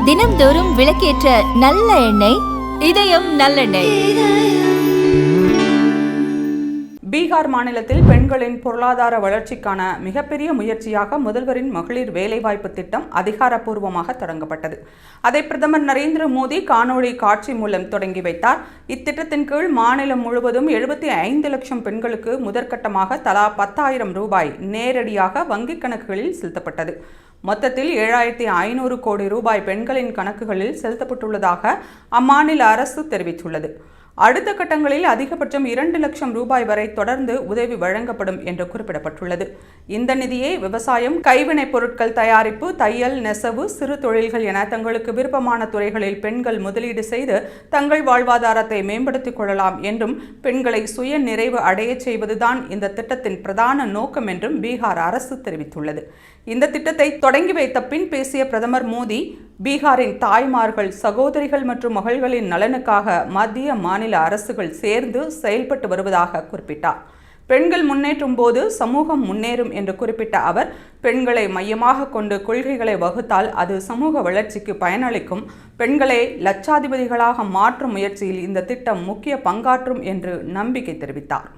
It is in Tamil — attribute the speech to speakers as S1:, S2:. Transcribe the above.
S1: தினம்தோறும் விளக்கேற்ற நல்ல எண்ணெய் இதயம் நல்லெண்ணெய்.
S2: பீகார் மாநிலத்தில் பெண்களின் பொருளாதார வளர்ச்சிக்கான மிகப்பெரிய முயற்சியாக முதல்வரின் மகளிர் வேலைவாய்ப்பு திட்டம் அதிகாரப்பூர்வமாக தொடங்கப்பட்டது. அதை பிரதமர் நரேந்திர மோடி காணொளி காட்சி மூலம் தொடங்கி வைத்தார். இத்திட்டத்தின் கீழ் மாநிலம் முழுவதும் 75 லட்சம் பெண்களுக்கு முதற்கட்டமாக தலா 10,000 ரூபாய் நேரடியாக வங்கிக் கணக்குகளில் செலுத்தப்பட்டது. மொத்தத்தில் 7,500 கோடி ரூபாய் பெண்களின் கணக்குகளில் செலுத்தப்பட்டுள்ளதாக அம்மாநில அரசு தெரிவித்துள்ளது. அடுத்த கட்டங்களில் அதிகபட்சம் 2 லட்சம் ரூபாய் வரை தொடர்ந்து உதவி வழங்கப்படும் என்று குறிப்பிடப்பட்டுள்ளது. இந்த நிதியை விவசாயம், கைவினைப் பொருட்கள் தயாரிப்பு, தையல், நெசவு, சிறு தொழில்கள் என தங்களுக்கு விருப்பமான துறைகளில் பெண்கள் முதலீடு செய்து தங்கள் வாழ்வாதாரத்தை மேம்படுத்திக் கொள்ளலாம் என்றும், பெண்களை சுய நிறைவு அடையச் செய்வதுதான் இந்த திட்டத்தின் பிரதான நோக்கம் என்றும் பீகார் அரசு தெரிவித்துள்ளது. இந்த திட்டத்தை தொடங்கி வைத்த பின் பேசிய பிரதமர் மோடி, பீகாரின் தாய்மார்கள், சகோதரிகள் மற்றும் மகள்களின் நலனுக்காக மத்திய மாநில அரசுகள் சேர்ந்து செயல்பட்டு வருவதாக குறிப்பிட்டார். பெண்கள் முன்னேற்றும் போது சமூகம் முன்னேறும் என்று குறிப்பிட்ட அவர், பெண்களை மையமாக கொண்டு கொள்கைகளை வகுத்தால் அது சமூக வளர்ச்சிக்கு பயனளிக்கும். பெண்களை லட்சாதிபதிகளாக மாற்றும் முயற்சியில் இந்த திட்டம் முக்கிய பங்காற்றும் என்று நம்பிக்கை தெரிவித்தார்.